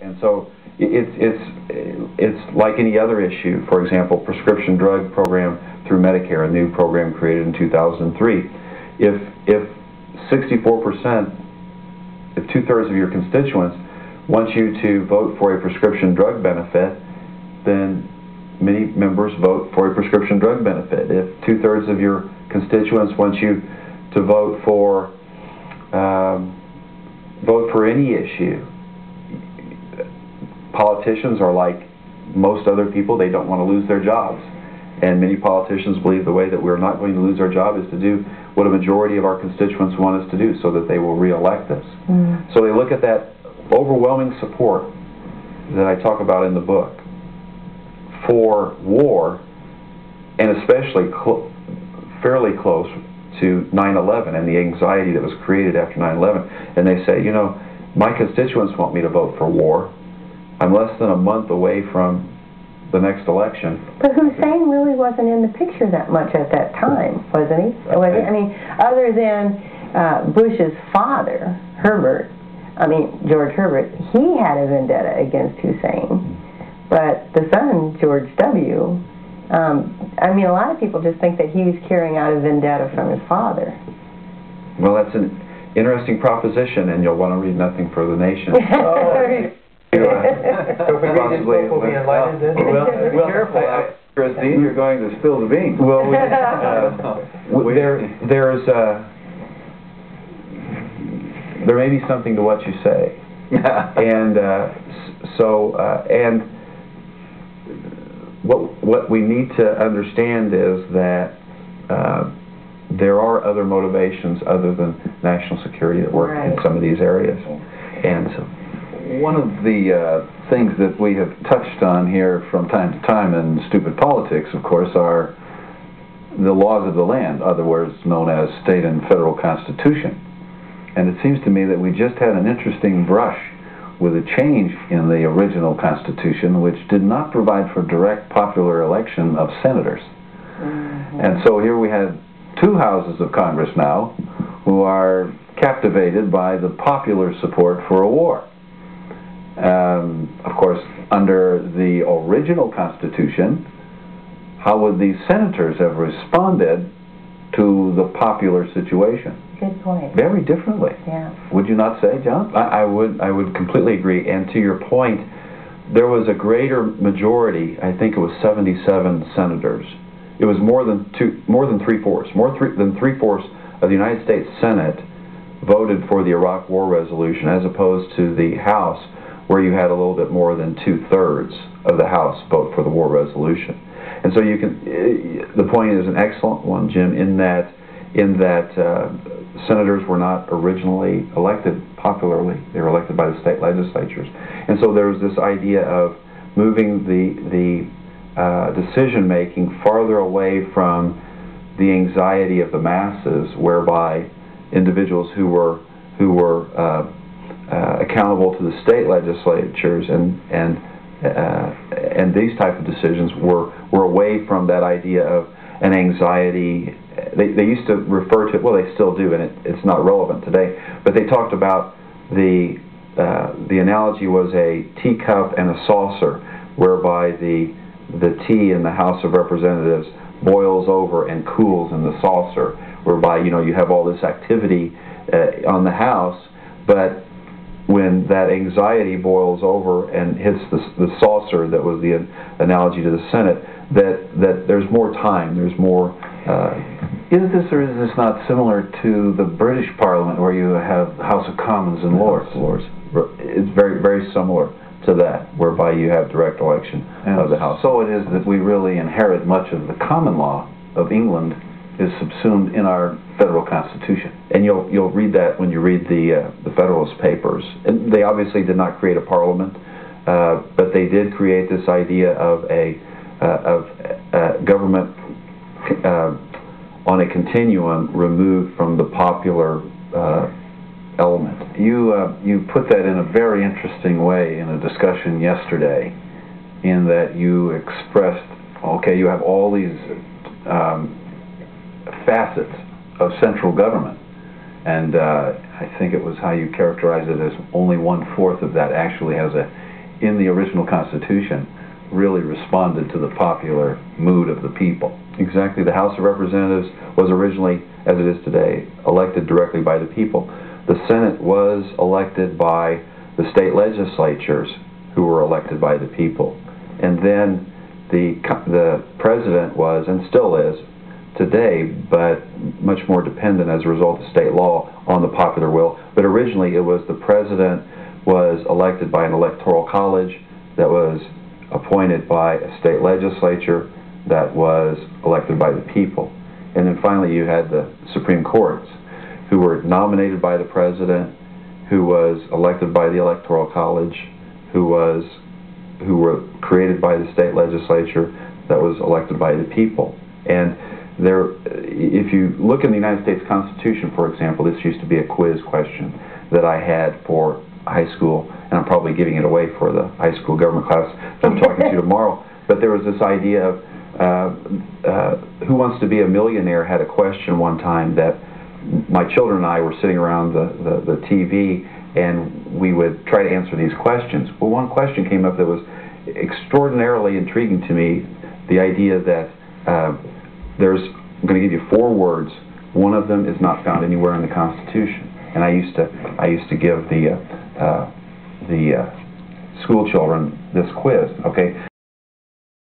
And so it's like any other issue. For example, prescription drug program through Medicare, a new program created in 2003. If 64%, if 2/3 of your constituents want you to vote for a prescription drug benefit, then many members vote for a prescription drug benefit. If 2/3 of your constituents want you to vote for any issue, politicians are like most other people. They don't want to lose their jobs. And many politicians believe the way that we're not going to lose our job is to do what a majority of our constituents want us to do so that they will re-elect us. So they look at that overwhelming support that I talk about in the book for war, and especially fairly close to 9/11 and the anxiety that was created after 9/11. And they say, you know, my constituents want me to vote for war. I'm less than a month away from the next election. But Hussein really wasn't in the picture that much at that time, wasn't he? I mean, other than Bush's father, Herbert, George Herbert, he had a vendetta against Hussein. But the son, George W., a lot of people just think that he was carrying out a vendetta from his father. Well, that's an interesting proposition, and you'll want to read Nothing for the Nation. So if we read this book, we'll be enlightened then? Well, careful, Christine, you're going to spill the beans. Well, there may be something to what you say, and what we need to understand is that there are other motivations other than national security that work in some of these areas, and so. One of the things that we have touched on here from time to time in Stupid Politics, of course, are the laws of the land, other words known as state and federal constitution. And it seems to me that we just had an interesting brush with a change in the original Constitution, which did not provide for direct popular election of senators. And so here we had two houses of Congress now who are captivated by the popular support for a war. Of course, under the original Constitution, how would these senators have responded to the popular situation? Good point. Very differently. Yeah. Would you not say, John? I would completely agree. And to your point, there was a greater majority. I think it was 77 senators. It was more than three-fourths of the United States Senate voted for the Iraq War resolution, as opposed to the House, where you had a little bit more than 2/3 of the House vote for the war resolution. And so you can. The point is an excellent one, Jim, in that senators were not originally elected popularly; they were elected by the state legislatures. And so there was this idea of moving the decision making farther away from the anxiety of the masses, whereby individuals who were accountable to the state legislatures and these type of decisions were away from that idea of an anxiety. They used to refer to it, well, they still do, and it's not relevant today, but they talked about the analogy was a teacup and a saucer, whereby the tea in the House of Representatives boils over and cools in the saucer, whereby you have all this activity on the House, but when that anxiety boils over and hits the saucer, that was the analogy to the Senate, that there's more time, there's more. Is this or is this not similar to the British Parliament, where you have House of Commons and Lords? It's very, very similar to that, whereby you have direct election of the House. So it is that we really inherit much of the common law of England is subsumed in our federal constitution. And you'll read that when you read the Federalist Papers. And they obviously did not create a parliament, but they did create this idea of a government on a continuum removed from the popular element. You put that in a very interesting way in a discussion yesterday, in that you expressed, okay, you have all these facets of central government, and I think it was how you characterized it as only 1/4 of that actually has a in the original Constitution really responded to the popular mood of the people. Exactly. The House of Representatives was originally, as it is today, elected directly by the people. The Senate was elected by the state legislatures, who were elected by the people. And then the president was, and still is, today, but much more dependent as a result of state law on the popular will. But originally it was the president was elected by an electoral college that was appointed by a state legislature that was elected by the people. And then finally you had the Supreme Courts, who were nominated by the president, who was elected by the electoral college, who were created by the state legislature that was elected by the people. And there, if you look in the United States Constitution, for example, this used to be a quiz question that I had for high school, and I'm probably giving it away for the high school government class that I'm talking to tomorrow. But there was this idea of Who Wants to Be a Millionaire had a question one time that my children and I were sitting around the TV, and we would try to answer these questions. Well, one question came up that was extraordinarily intriguing to me, the idea that I'm going to give you 4 words. One of them is not found anywhere in the Constitution. And I used to give the school children this quiz. Okay.